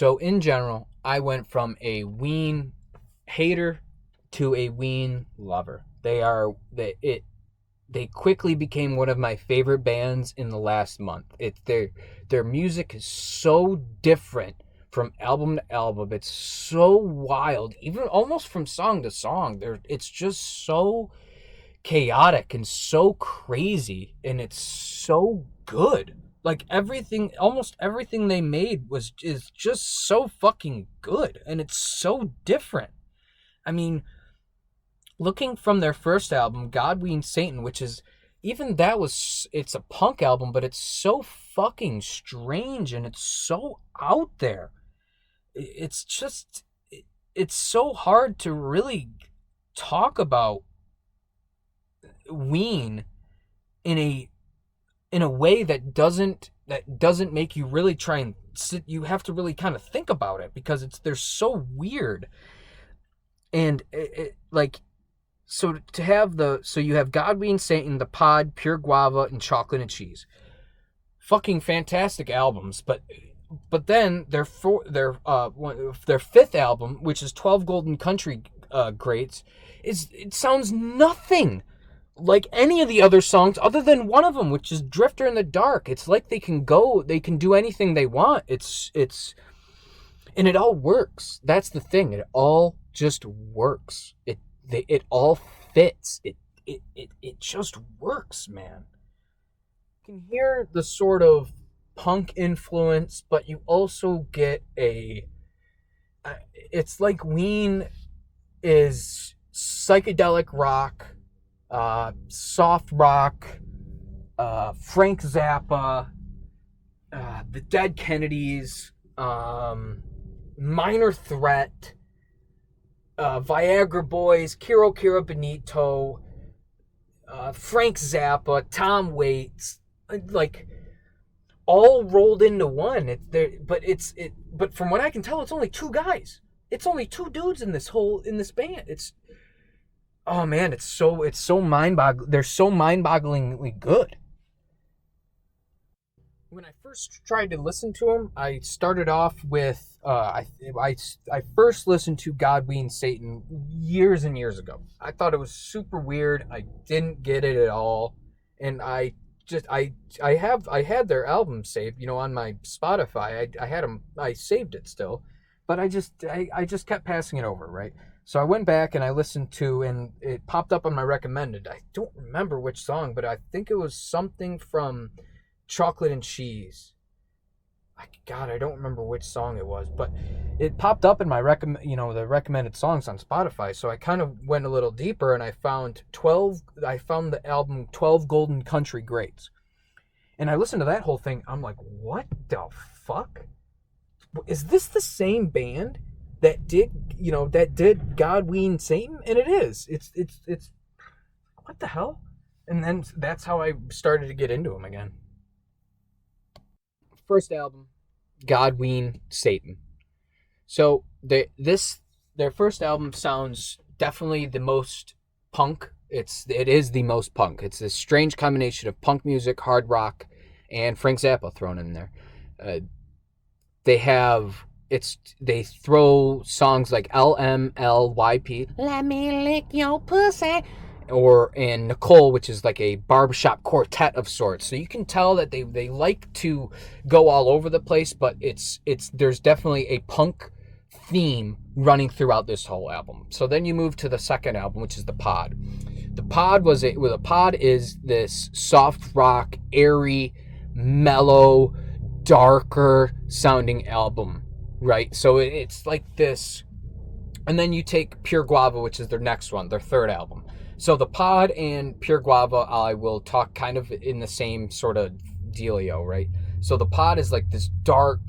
So in general, I went from a Ween hater to a Ween lover. They quickly became one of my favorite bands in the last month. Their music is so different from album to album. It's so wild, even almost from song to song. It's just so chaotic and so crazy, and it's so good. Like everything, almost everything they made is just so fucking good, and it's so different. I mean, looking from their first album, God Ween Satan, which is even that was it's a punk album, but it's so fucking strange and it's so out there. It's just it's so hard to really talk about Ween in a way that doesn't make you really try and sit. You have to really kind of think about it because they're so weird. And like, so you have God Ween Satan, The Pod, Pure Guava, and Chocolate and Cheese. Fucking fantastic albums, but then their fifth album, which is 12 Golden Country Greats, it sounds nothing like any of the other songs other than one of them, which is Drifter in the Dark. It's like they can do anything they want. And it all works. That's the thing. It all just works. It all fits. It just works, man. You can hear the sort of punk influence, but you also get it's like Ween is psychedelic rock, soft rock, Frank Zappa, the Dead Kennedys, Minor Threat, Viagra Boys, Kiro Benito, Frank Zappa, Tom Waits, like all rolled into one. But from what I can tell, it's only two guys. It's only two dudes in this band. Oh man, it's so mind-boggling. They're so mind-bogglingly good. When I first tried to listen to them, I started off with I first listened to God Ween Satan years and years ago. I thought it was super weird. I didn't get it at all, and I had their album saved, on my Spotify. I had them. I saved it still, but I just kept passing it over, right? So I went back and I listened to, and it popped up on my recommended. I don't remember which song, but I think it was something from Chocolate and Cheese. God, I don't remember which song it was, but it popped up in my the recommended songs on Spotify. So I kind of went a little deeper and I found the album 12 Golden Country Greats. And I listened to that whole thing. I'm like, what the fuck? Is this the same band that did God Ween Satan? And it is. It's what the hell? And then that's how I started to get into them again. First album, God Ween Satan. So their first album sounds definitely the most punk. It is the most punk. It's this strange combination of punk music, hard rock, and Frank Zappa thrown in there. They throw songs like LMLYP, Let Me Lick Your Pussy, and Nicole, which is like a barbershop quartet of sorts. So you can tell that they like to go all over the place, but there's definitely a punk theme running throughout this whole album. So then you move to the second album, which is The Pod. The Pod is this soft rock, airy, mellow, darker sounding album, right? So it's like this. And then you take Pure Guava, which is their next one, their third album. So The Pod and Pure Guava, I will talk kind of in the same sort of dealio, right? So The Pod is like this dark,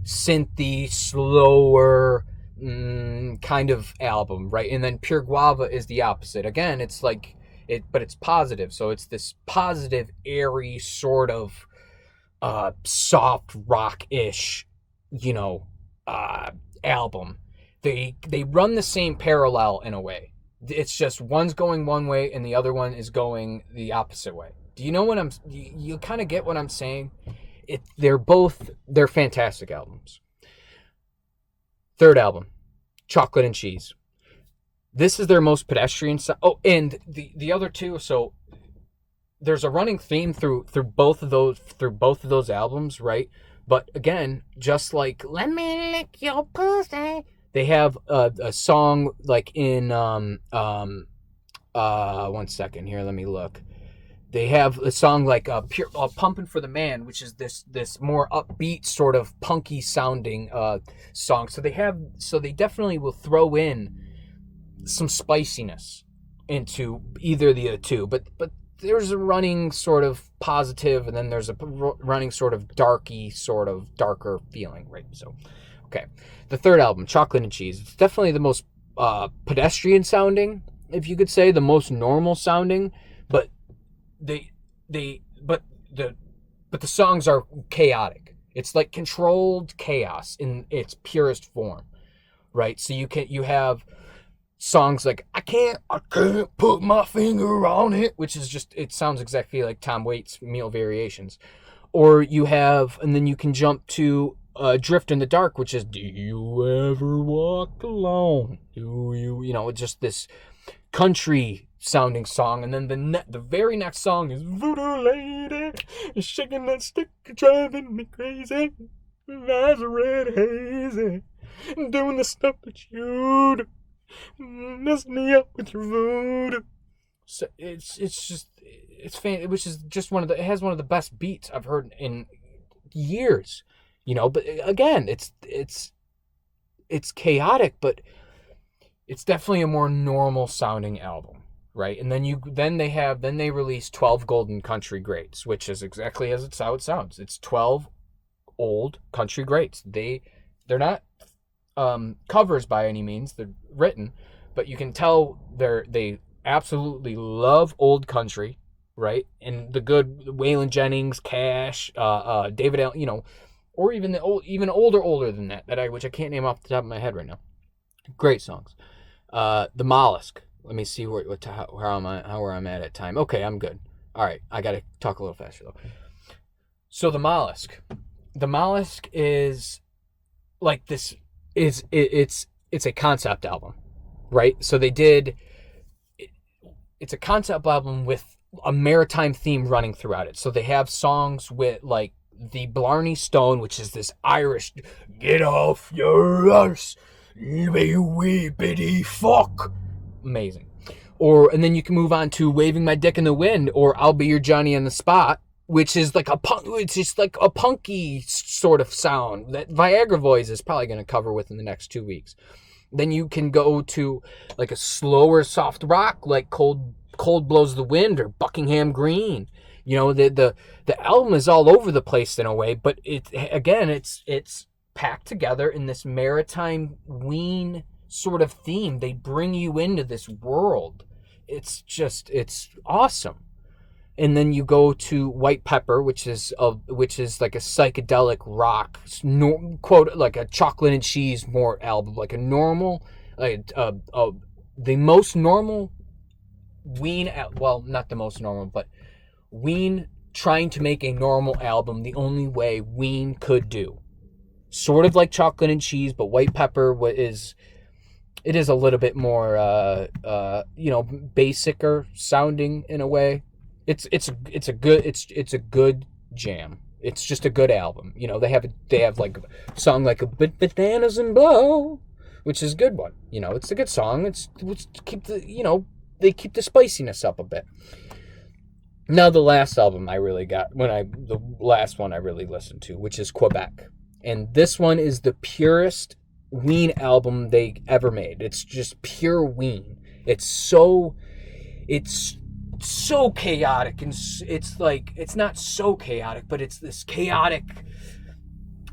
synthy, slower kind of album, right? And then Pure Guava is the opposite. Again, it's like but it's positive. So it's this positive, airy sort of soft rock-ish, album. They run the same parallel in a way. It's just one's going one way and the other one is going the opposite way. Do you know what you kind of get what I'm saying? They're fantastic albums. Third album, Chocolate and Cheese. This is their most pedestrian sound. Oh, and the other two. So there's a running theme through both of those albums, right? But again, just like "Let Me Lick Your Pussy," they have a song like in 1 second here. Let me look. They have a song like pure "Pumping for the Man," which is this more upbeat sort of punky sounding song. So they definitely will throw in some spiciness into either of the two. But there's a running sort of positive, and then there's a running sort of darker feeling, right? So, okay. The third album, Chocolate and Cheese. It's definitely the most pedestrian sounding, if you could say, the most normal sounding, but the songs are chaotic. It's like controlled chaos in its purest form, right? So you have songs like I can't put my finger on it, which is just, it sounds exactly like Tom Waits' Meal Variations. Or you have, and then you can jump to Drift in the Dark, which is do you ever walk alone? Do you, just this country sounding song. And then the very next song is Voodoo Lady, shaking that stick, driving me crazy, eyes are red hazy, doing the stuff that you do, mess me up with your voodoo. So it's which is just it has one of the best beats I've heard in years, but again, it's chaotic, but it's definitely a more normal sounding album, right? And then they release 12 Golden Country Greats, which is exactly how it sounds. It's 12 old country greats. They're not covers by any means. They're written, but you can tell they absolutely love old country, right? And the good Waylon Jennings, Cash, David Allen, or even older than that which I can't name off the top of my head right now. Great songs. The Mollusk. Let me see where I'm at time. Okay, I'm good. All right, I got to talk a little faster though. So the Mollusk is like this. It's a concept album, right? So it's a concept album with a maritime theme running throughout it. So they have songs with like the Blarney Stone, which is this Irish, get off your arse, you wee bitty fuck. Amazing. And then you can move on to Waving My Dick in the Wind, or I'll Be Your Johnny on the Spot, which is like it's just like a punky sort of sound that Viagra Boys is probably going to cover within the next 2 weeks. Then you can go to like a slower soft rock like Cold Blows the Wind or Buckingham Green. The album is all over the place in a way, but it's packed together in this maritime Ween sort of theme. They bring you into this world. It's awesome. And then you go to White Pepper, which is like a psychedelic rock, quote, like a Chocolate and Cheese more album, like a normal, the most normal Ween, well, not the most normal, but Ween trying to make a normal album the only way Ween could do. Sort of like Chocolate and Cheese, but White Pepper is a little bit more, basicer sounding in a way. It's a good jam. It's just a good album. They have like a song like a Bananas and Blow, which is a good one. It's a good song. It's keep they keep the spiciness up a bit. Now the last album the last one I really listened to, which is Quebec. And this one is the purest Ween album they ever made. It's just pure Ween. It's so chaotic, and it's not so chaotic, but it's this chaotic.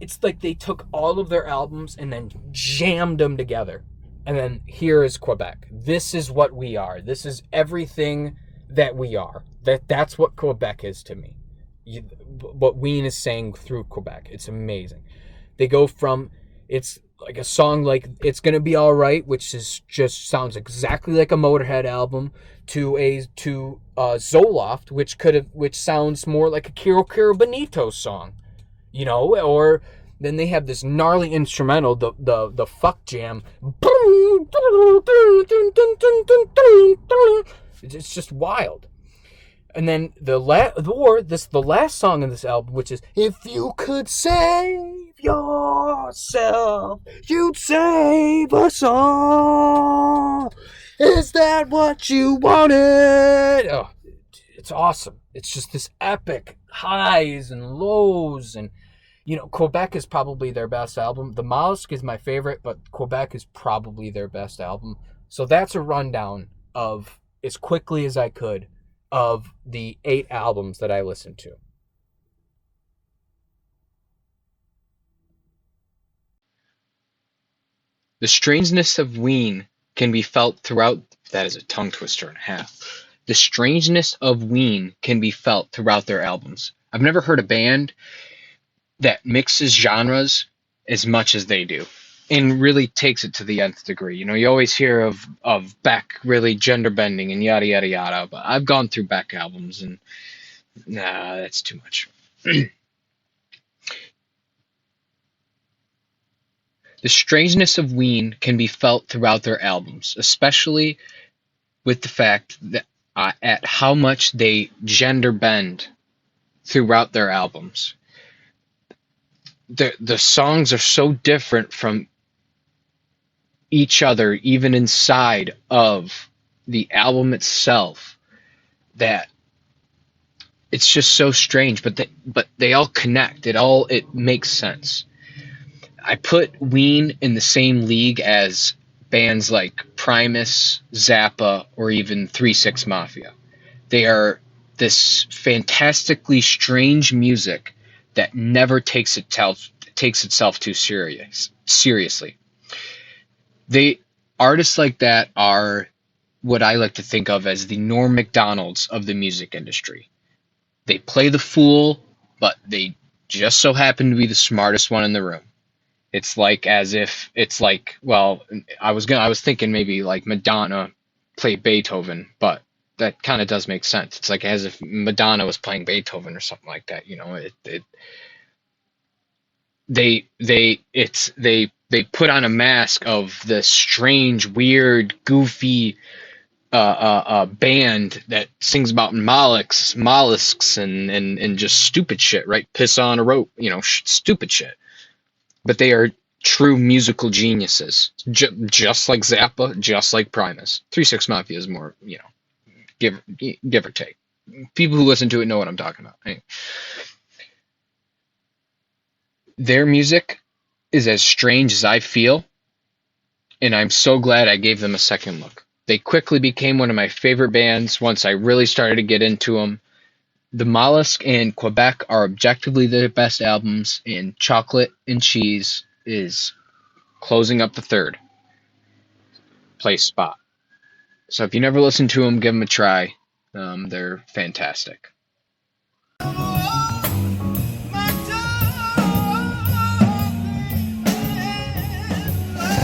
It's like they took all of their albums and then jammed them together. And then here is Quebec. This is what we are. This is everything that we are. That's what Quebec is to me. What Ween is saying through Quebec. It's amazing. They go from, it's like a song like It's Gonna Be Alright, which is just sounds exactly like a Motorhead album, to Zoloft, which sounds more like a Kiro Kiro Bonito song, or Then they have this gnarly instrumental, the fuck jam. It's just wild. And then the last song in this album, which is "If You Could Save Yourself, You'd Save Us All. Is that what you wanted?" Oh, it's awesome. It's just this epic highs and lows, and Quebec is probably their best album. The Mollusk is my favorite, but Quebec is probably their best album. So that's a rundown of, as quickly as I could, of the 8 albums that I listened to. The strangeness of Ween can be felt throughout. That is a tongue twister and a half. The strangeness of Ween can be felt throughout their albums. I've never heard a band that mixes genres as much as they do, and really takes it to the nth degree. You always hear of Beck really gender bending and yada yada yada, but I've gone through Beck albums and nah, that's too much. The strangeness of Ween can be felt throughout their albums, especially with the fact that at how much they gender bend throughout their albums. The songs are so different from each other, even inside of the album itself, that it's just so strange. But they all connect. It makes sense. I put Ween in the same league as bands like Primus, Zappa, or even 3 6 Mafia. They are this fantastically strange music that never takes itself too seriously. They Artists like that are what I like to think of as the Norm Macdonalds of the music industry. They play the fool, but they just so happen to be the smartest one in the room. Well, I was thinking maybe like Madonna played Beethoven, but that kind of does make sense. It's like as if Madonna was playing Beethoven or something like that. They put on a mask of this strange, weird, goofy band that sings about mollusks and just stupid shit, right? Piss on a rope, stupid shit. But they are true musical geniuses, just like Zappa, just like Primus. 3 6 Mafia is more, give or take. People who listen to it know what I'm talking about. Anyway, their music is as strange as I feel, and I'm so glad I gave them a second look. They quickly became one of my favorite bands once I really started to get into them. The Mollusk and Quebec are objectively their best albums, and Chocolate and Cheese is closing up the third place spot. So if you never listened to them, give them a try. They're fantastic.